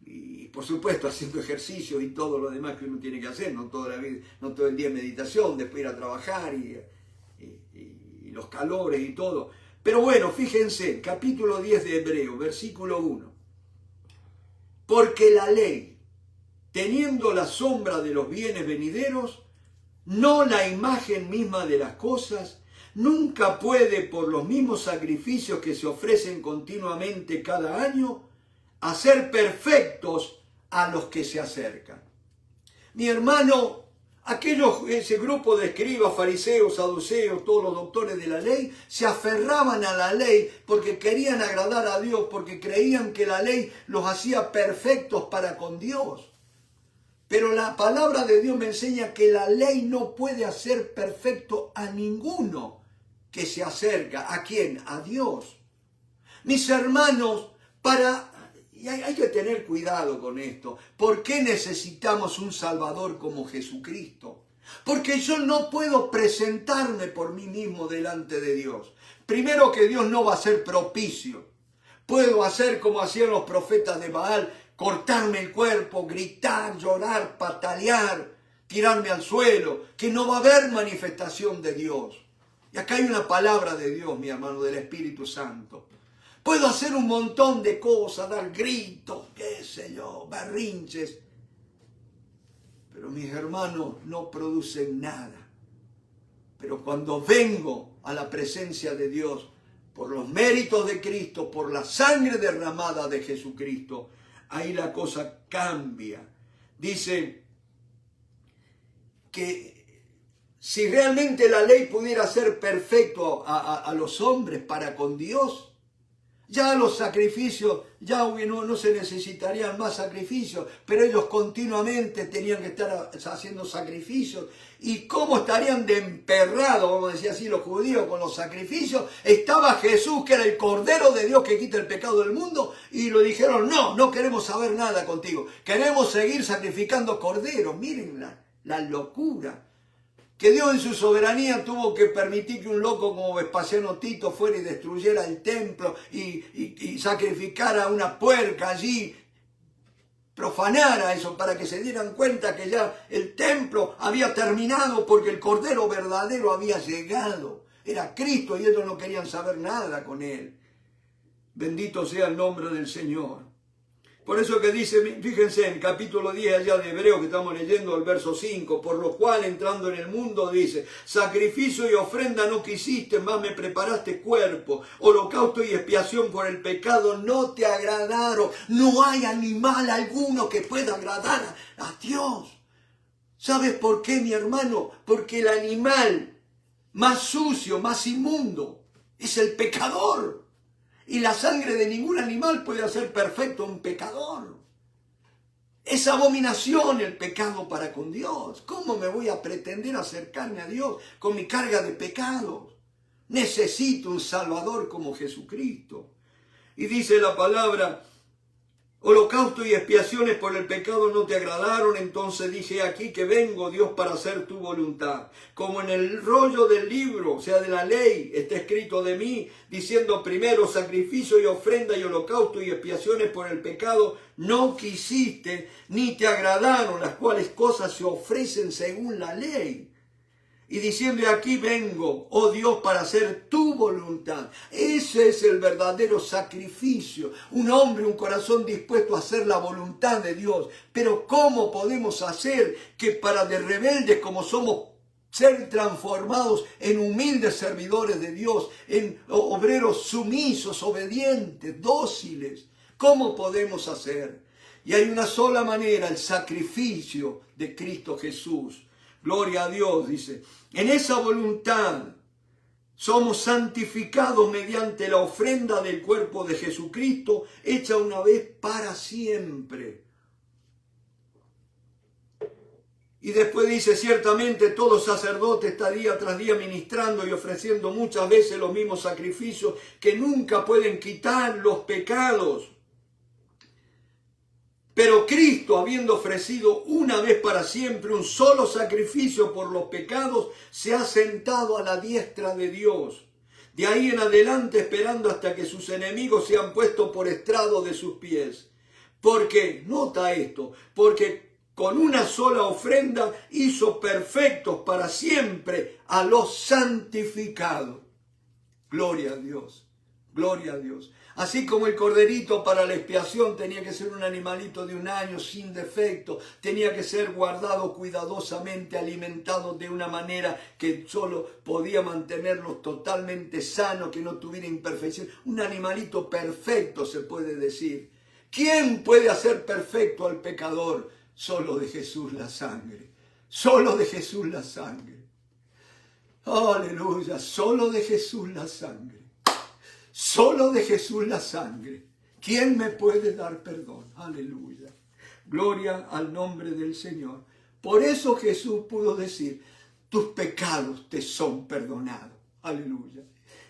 y por supuesto haciendo ejercicio y todo lo demás que uno tiene que hacer, no todo el día meditación, después ir a trabajar y los calores y todo. Pero bueno, fíjense, capítulo 10 de Hebreos, versículo 1. Porque la ley, teniendo la sombra de los bienes venideros, no la imagen misma de las cosas, nunca puede, por los mismos sacrificios que se ofrecen continuamente cada año, hacer perfectos a los que se acercan. Mi hermano, ese grupo de escribas, fariseos, saduceos, todos los doctores de la ley, se aferraban a la ley porque querían agradar a Dios, porque creían que la ley los hacía perfectos para con Dios. Pero la palabra de Dios me enseña que la ley no puede hacer perfecto a ninguno que se acerca. ¿A quién? A Dios. Mis hermanos, y hay que tener cuidado con esto. ¿Por qué necesitamos un Salvador como Jesucristo? Porque yo no puedo presentarme por mí mismo delante de Dios. Primero que Dios no va a ser propicio. Puedo hacer como hacían los profetas de Baal, cortarme el cuerpo, gritar, llorar, patalear, tirarme al suelo, que no va a haber manifestación de Dios. Y acá hay una palabra de Dios, mi hermano, del Espíritu Santo. Puedo hacer un montón de cosas, dar gritos, qué sé yo, berrinches. Pero mis hermanos no producen nada. Pero cuando vengo a la presencia de Dios, por los méritos de Cristo, por la sangre derramada de Jesucristo, ahí la cosa cambia. Dice que si realmente la ley pudiera ser perfecto a los hombres para con Dios, ya los sacrificios, ya no se necesitarían más sacrificios, pero ellos continuamente tenían que estar haciendo sacrificios. ¿Y cómo estarían de emperrados, vamos a decir así, los judíos con los sacrificios? Estaba Jesús, que era el Cordero de Dios que quita el pecado del mundo, y le dijeron, no queremos saber nada contigo, queremos seguir sacrificando corderos. Miren la locura. Que Dios en su soberanía tuvo que permitir que un loco como Vespasiano Tito fuera y destruyera el templo y sacrificara una puerca allí, profanara eso para que se dieran cuenta que ya el templo había terminado porque el Cordero verdadero había llegado. Era Cristo y ellos no querían saber nada con él. Bendito sea el nombre del Señor. Por eso que dice, fíjense en capítulo 10 allá de Hebreos que estamos leyendo el verso 5, por lo cual entrando en el mundo dice, sacrificio y ofrenda no quisiste, más me preparaste cuerpo, holocausto y expiación por el pecado no te agradaron. No hay animal alguno que pueda agradar a Dios. ¿Sabes por qué, mi hermano? Porque el animal más sucio, más inmundo, es el pecador. Y la sangre de ningún animal puede hacer perfecto a un pecador. Es abominación el pecado para con Dios. ¿Cómo me voy a pretender acercarme a Dios con mi carga de pecados? Necesito un Salvador como Jesucristo. Y dice la palabra, holocausto y expiaciones por el pecado no te agradaron, entonces dije aquí que vengo, Dios, para hacer tu voluntad. Como en el rollo del libro, o sea, de la ley, está escrito de mí, diciendo primero sacrificio y ofrenda y holocausto y expiaciones por el pecado, no quisiste, ni te agradaron, las cuales cosas se ofrecen según la ley. Y diciendo, aquí vengo, oh Dios, para hacer tu voluntad. Ese es el verdadero sacrificio. Un hombre, un corazón dispuesto a hacer la voluntad de Dios. Pero ¿cómo podemos hacer que para de rebeldes como somos, ser transformados en humildes servidores de Dios, en obreros sumisos, obedientes, dóciles? ¿Cómo podemos hacer? Y hay una sola manera, el sacrificio de Cristo Jesús. Gloria a Dios, dice. En esa voluntad somos santificados mediante la ofrenda del cuerpo de Jesucristo, hecha una vez para siempre. Y después dice, ciertamente todo sacerdote está día tras día ministrando y ofreciendo muchas veces los mismos sacrificios que nunca pueden quitar los pecados. Pero Cristo, habiendo ofrecido una vez para siempre un solo sacrificio por los pecados, se ha sentado a la diestra de Dios. De ahí en adelante esperando hasta que sus enemigos sean puestos por estrado de sus pies. Porque, nota esto, porque con una sola ofrenda hizo perfectos para siempre a los santificados. Gloria a Dios, gloria a Dios. Así como el corderito para la expiación tenía que ser un animalito de 1 año sin defecto, tenía que ser guardado cuidadosamente, alimentado de una manera que solo podía mantenerlos totalmente sanos, que no tuviera imperfección. Un animalito perfecto se puede decir. ¿Quién puede hacer perfecto al pecador? Solo de Jesús la sangre. Solo de Jesús la sangre. Aleluya, solo de Jesús la sangre. Solo de Jesús la sangre. ¿Quién me puede dar perdón? Aleluya. Gloria al nombre del Señor. Por eso Jesús pudo decir, tus pecados te son perdonados. Aleluya.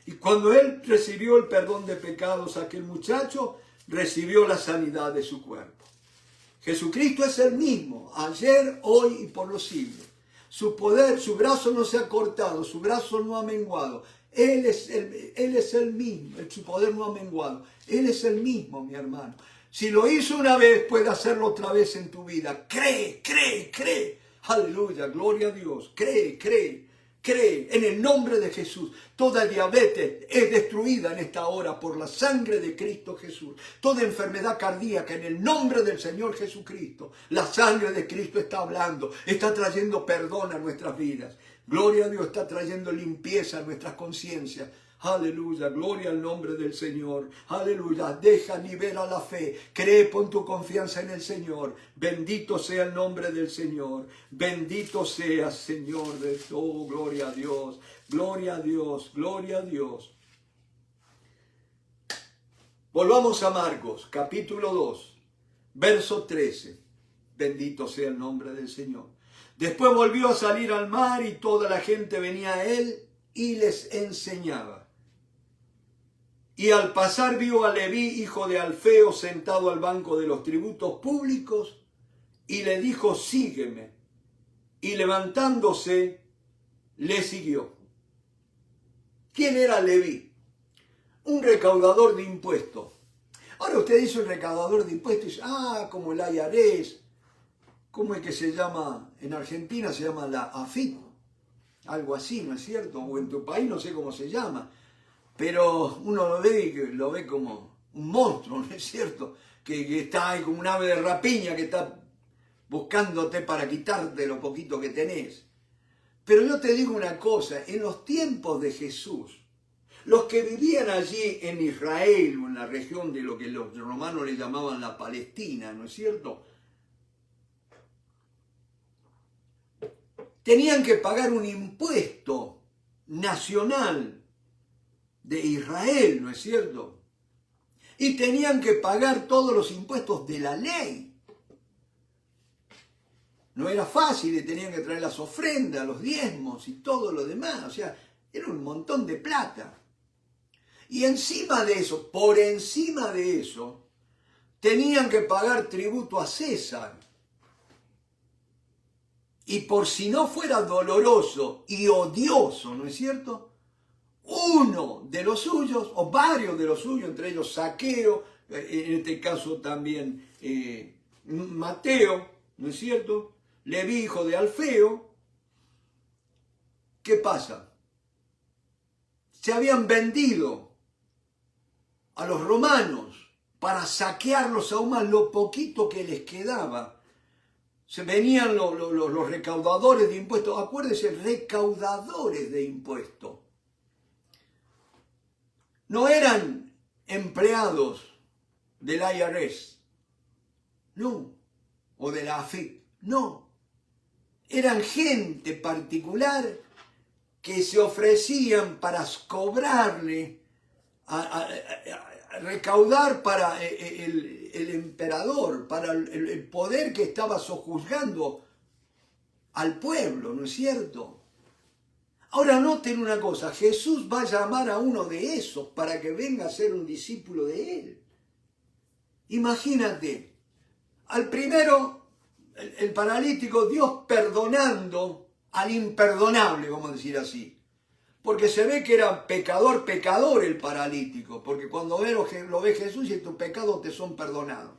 Y cuando él recibió el perdón de pecados, aquel muchacho recibió la sanidad de su cuerpo. Jesucristo es el mismo, ayer, hoy y por los siglos. Su poder, su brazo no se ha cortado, su brazo no ha menguado. Él es el mismo, su poder no ha menguado. Él es el mismo, mi hermano. Si lo hizo una vez, puede hacerlo otra vez en tu vida. Cree, cree, cree. Aleluya, gloria a Dios. Cree, cree, cree. En el nombre de Jesús. Toda diabetes es destruida en esta hora por la sangre de Cristo Jesús. Toda enfermedad cardíaca en el nombre del Señor Jesucristo. La sangre de Cristo está hablando, está trayendo perdón a nuestras vidas. Gloria a Dios, está trayendo limpieza a nuestras conciencias. Aleluya, gloria al nombre del Señor. Aleluya, deja, libera la fe. Cree, pon tu confianza en el Señor. Bendito sea el nombre del Señor. Bendito sea, Señor. Oh, gloria a Dios, gloria a Dios, gloria a Dios. Volvamos a Marcos, capítulo 2, verso 13. Bendito sea el nombre del Señor. Después volvió a salir al mar y toda la gente venía a él y les enseñaba. Y al pasar vio a Leví, hijo de Alfeo, sentado al banco de los tributos públicos, y le dijo, sígueme. Y levantándose, le siguió. ¿Quién era Leví? Un recaudador de impuestos. Ahora usted dice un recaudador de impuestos y dice, como el IRS. ¿Cómo es que se llama? En Argentina se llama la AFIP. Algo así, ¿no es cierto? O en tu país no sé cómo se llama. Pero uno lo ve como un monstruo, ¿no es cierto? Que está ahí como un ave de rapiña que está buscándote para quitarte lo poquito que tenés. Pero yo te digo una cosa, en los tiempos de Jesús, los que vivían allí en Israel o en la región de lo que los romanos le llamaban la Palestina, ¿no es cierto? Tenían que pagar un impuesto nacional de Israel, ¿no es cierto? Y tenían que pagar todos los impuestos de la ley. No era fácil y tenían que traer las ofrendas, los diezmos y todo lo demás. O sea, era un montón de plata. Y encima de eso, por encima de eso, tenían que pagar tributo a César. Y por si no fuera doloroso y odioso, ¿no es cierto?, uno de los suyos, o varios de los suyos, entre ellos Zaqueo, en este caso también Mateo, ¿no es cierto?, Leví, hijo de Alfeo. ¿Qué pasa? Se habían vendido a los romanos para saquearlos aún más lo poquito que les quedaba. Se venían los recaudadores de impuestos, acuérdense, recaudadores de impuestos. No eran empleados del IRS, no, o de la AFIP, no. Eran gente particular que se ofrecían para cobrarle, a recaudar para el emperador, para el poder que estaba sojuzgando al pueblo, ¿no es cierto? Ahora noten una cosa, Jesús va a llamar a uno de esos para que venga a ser un discípulo de él. Imagínate, al primero, el paralítico, Dios perdonando al imperdonable, vamos a decir así. Porque se ve que era pecador el paralítico, porque cuando lo ve Jesús y tus pecados te son perdonados.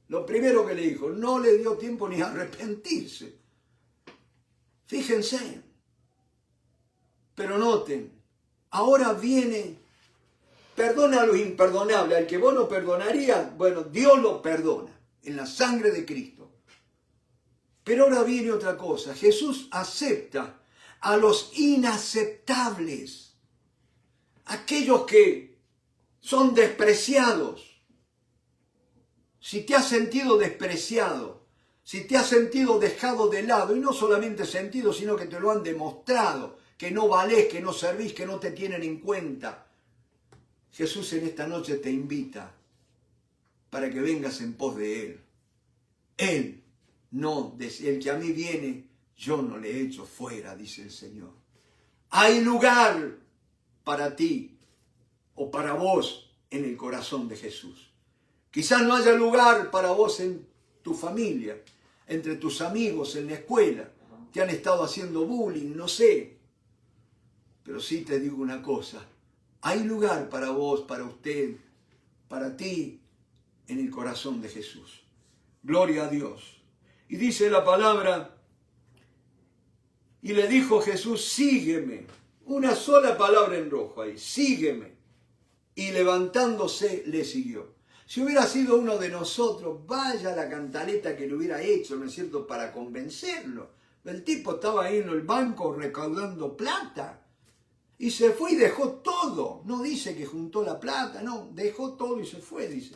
Lo primero que le dijo, no le dio tiempo ni a arrepentirse. Fíjense. Pero noten, ahora viene, perdona a los imperdonables, al que vos no perdonarías, bueno, Dios lo perdona, en la sangre de Cristo. Pero ahora viene otra cosa, Jesús acepta a los inaceptables, aquellos que son despreciados. Si te has sentido despreciado, si te has sentido dejado de lado, y no solamente sentido, sino que te lo han demostrado, que no valés, que no servís, que no te tienen en cuenta. Jesús en esta noche te invita para que vengas en pos de Él. Él, no, el que a mí viene, yo no le echo fuera, dice el Señor. Hay lugar para ti o para vos en el corazón de Jesús. Quizás no haya lugar para vos en tu familia, entre tus amigos, en la escuela. Te han estado haciendo bullying, no sé. Pero sí te digo una cosa, hay lugar para vos, para usted, para ti, en el corazón de Jesús. Gloria a Dios. Y dice la palabra, y le dijo Jesús, sígueme. Una sola palabra en rojo ahí, sígueme. Y levantándose le siguió. Si hubiera sido uno de nosotros, vaya la cantaleta que le hubiera hecho, ¿no es cierto?, para convencerlo. El tipo estaba ahí en el banco recaudando plata. Y se fue y dejó todo. No dice que juntó la plata, no, dejó todo y se fue, dice.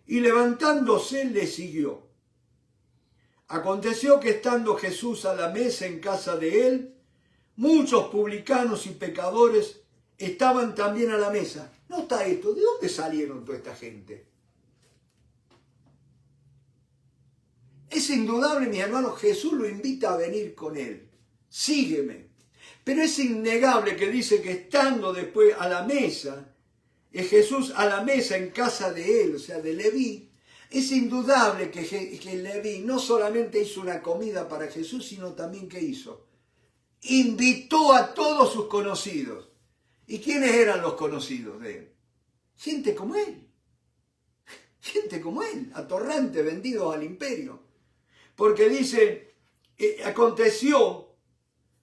Y levantándose le siguió. Aconteció que estando Jesús a la mesa en casa de él, muchos publicanos y pecadores estaban también a la mesa. Nota esto, ¿de dónde salieron toda esta gente? Es indudable, mis hermanos, Jesús lo invita a venir con él. Sígueme. Pero es innegable que dice que estando después a la mesa, Jesús a la mesa en casa de él, o sea, de Leví, es indudable que Leví no solamente hizo una comida para Jesús, sino también ¿qué hizo? Invitó a todos sus conocidos. ¿Y quiénes eran los conocidos de él? Gente como él. Gente como él, atorrantes, vendidos al imperio. Porque dice, aconteció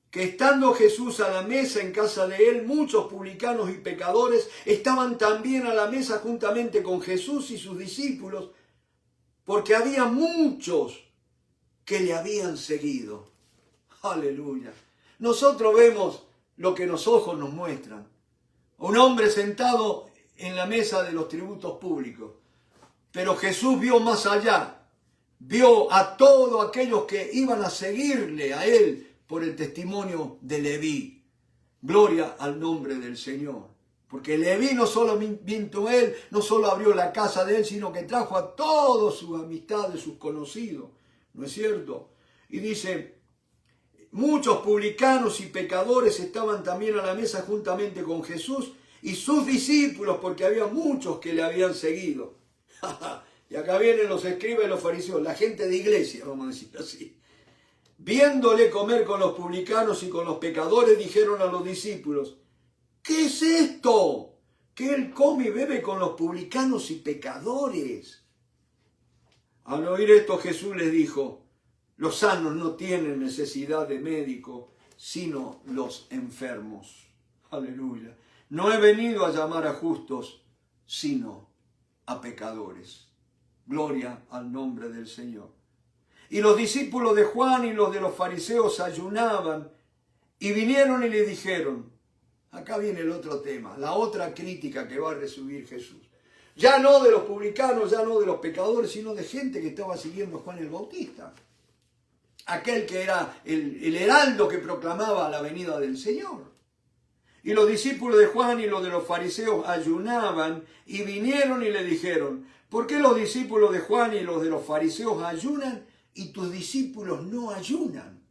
que estando Jesús a la mesa en casa de él, muchos publicanos y pecadores estaban también a la mesa juntamente con Jesús y sus discípulos, porque había muchos que le habían seguido. Aleluya. Nosotros vemos lo que los ojos nos muestran. Un hombre sentado en la mesa de los tributos públicos. Pero Jesús vio más allá. Vio a todos aquellos que iban a seguirle a él por el testimonio de Leví. Gloria al nombre del Señor. Porque Leví no solo vino a él, no solo abrió la casa de él, sino que trajo a todos sus amistades, sus conocidos. ¿No es cierto? Y dice, muchos publicanos y pecadores estaban también a la mesa juntamente con Jesús y sus discípulos, porque había muchos que le habían seguido. Y acá vienen los escribas y los fariseos, la gente de iglesia, vamos a decir así. Viéndole comer con los publicanos y con los pecadores, dijeron a los discípulos, ¿qué es esto? Que él come y bebe con los publicanos y pecadores. Al oír esto Jesús les dijo, los sanos no tienen necesidad de médico, sino los enfermos. Aleluya. No he venido a llamar a justos, sino a pecadores. Gloria al nombre del Señor. Y los discípulos de Juan y los de los fariseos ayunaban y vinieron y le dijeron, acá viene el otro tema, la otra crítica que va a recibir Jesús. Ya no de los publicanos, ya no de los pecadores, sino de gente que estaba siguiendo a Juan el Bautista. Aquel que era el heraldo que proclamaba la venida del Señor. Y los discípulos de Juan y los de los fariseos ayunaban y vinieron y le dijeron, ¿por qué los discípulos de Juan y los de los fariseos ayunan y tus discípulos no ayunan?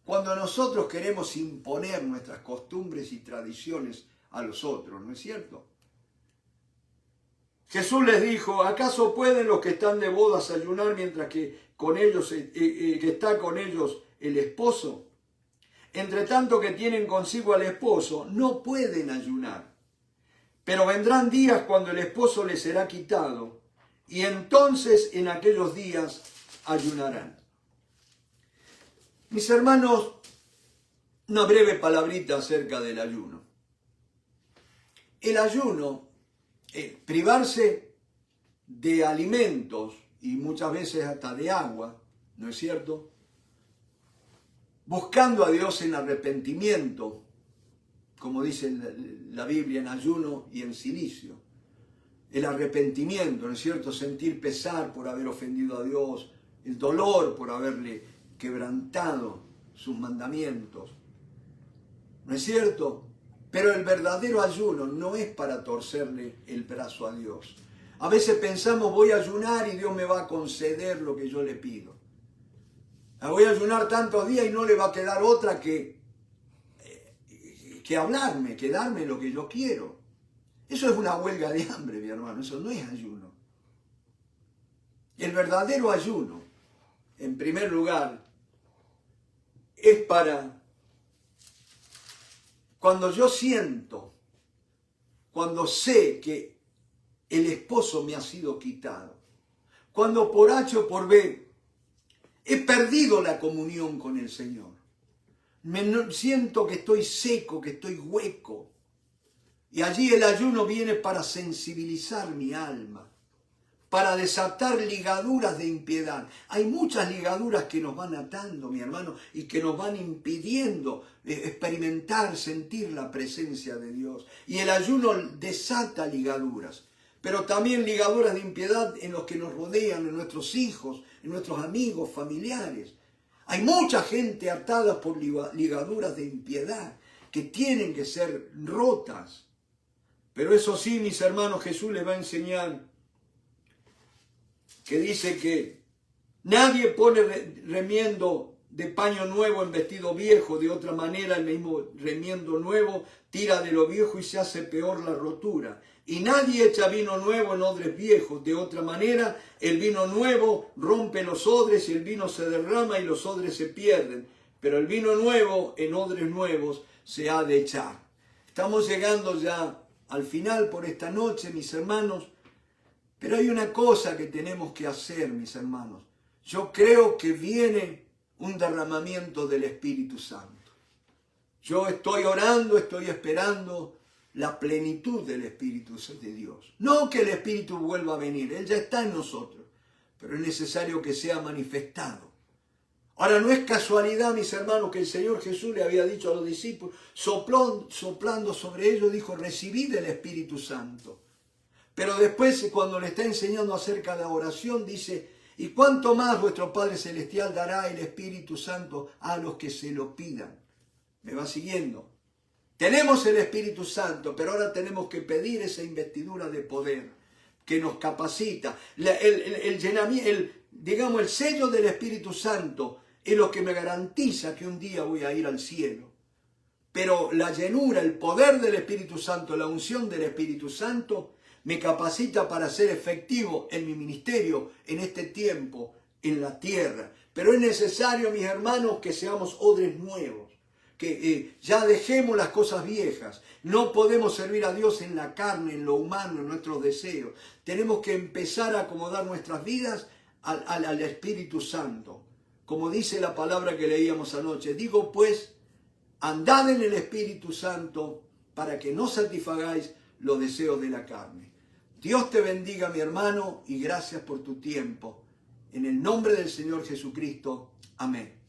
Cuando nosotros queremos imponer nuestras costumbres y tradiciones a los otros, ¿no es cierto? Jesús les dijo, ¿acaso pueden los que están de bodas ayunar mientras que está con ellos el esposo? Entre tanto que tienen consigo al esposo, no pueden ayunar. Pero vendrán días cuando el esposo les será quitado, y entonces en aquellos días ayunarán. Mis hermanos, una breve palabrita acerca del ayuno. El ayuno, privarse de alimentos y muchas veces hasta de agua, ¿no es cierto? Buscando a Dios en arrepentimiento, como dice la Biblia, en ayuno y en cilicio. El arrepentimiento, ¿no es cierto? Sentir pesar por haber ofendido a Dios, el dolor por haberle quebrantado sus mandamientos. ¿No es cierto? Pero el verdadero ayuno no es para torcerle el brazo a Dios. A veces pensamos, voy a ayunar y Dios me va a conceder lo que yo le pido. Voy a ayunar tantos días y no le va a quedar otra que hablarme, que darme lo que yo quiero. Eso es una huelga de hambre, mi hermano, eso no es ayuno. El verdadero ayuno, en primer lugar, es para cuando yo siento, cuando sé que el esposo me ha sido quitado, cuando por H o por B he perdido la comunión con el Señor. Siento que estoy seco, que estoy hueco. Y allí el ayuno viene para sensibilizar mi alma, para desatar ligaduras de impiedad. Hay muchas ligaduras que nos van atando, mi hermano, y que nos van impidiendo experimentar, sentir la presencia de Dios. Y el ayuno desata ligaduras, pero también ligaduras de impiedad en los que nos rodean, en nuestros hijos, en nuestros amigos, familiares. Hay mucha gente atada por ligaduras de impiedad que tienen que ser rotas. Pero eso sí, mis hermanos, Jesús les va a enseñar que dice que nadie pone remiendo de paño nuevo en vestido viejo. De otra manera, el mismo remiendo nuevo tira de lo viejo y se hace peor la rotura. Y nadie echa vino nuevo en odres viejos. De otra manera, el vino nuevo rompe los odres y el vino se derrama y los odres se pierden. Pero el vino nuevo en odres nuevos se ha de echar. Estamos llegando ya al final por esta noche, mis hermanos. Pero hay una cosa que tenemos que hacer, mis hermanos. Yo creo que viene un derramamiento del Espíritu Santo. Yo estoy orando, estoy esperando la plenitud del Espíritu de Dios. No que el Espíritu vuelva a venir, Él ya está en nosotros, pero es necesario que sea manifestado. Ahora, no es casualidad, mis hermanos, que el Señor Jesús le había dicho a los discípulos, soplando sobre ellos, dijo, recibid el Espíritu Santo. Pero después, cuando le está enseñando acerca de la oración, dice, y cuánto más vuestro Padre Celestial dará el Espíritu Santo a los que se lo pidan. ¿Me va siguiendo? Tenemos el Espíritu Santo, pero ahora tenemos que pedir esa investidura de poder que nos capacita. El sello del Espíritu Santo es lo que me garantiza que un día voy a ir al cielo. Pero la llenura, el poder del Espíritu Santo, la unción del Espíritu Santo, me capacita para ser efectivo en mi ministerio en este tiempo, en la tierra. Pero es necesario, mis hermanos, que seamos odres nuevos, que ya dejemos las cosas viejas. No podemos servir a Dios en la carne, en lo humano, en nuestros deseos. Tenemos que empezar a acomodar nuestras vidas al Espíritu Santo. Como dice la palabra que leíamos anoche, digo pues, andad en el Espíritu Santo para que no satisfagáis los deseos de la carne. Dios te bendiga, mi hermano, y gracias por tu tiempo. En el nombre del Señor Jesucristo. Amén.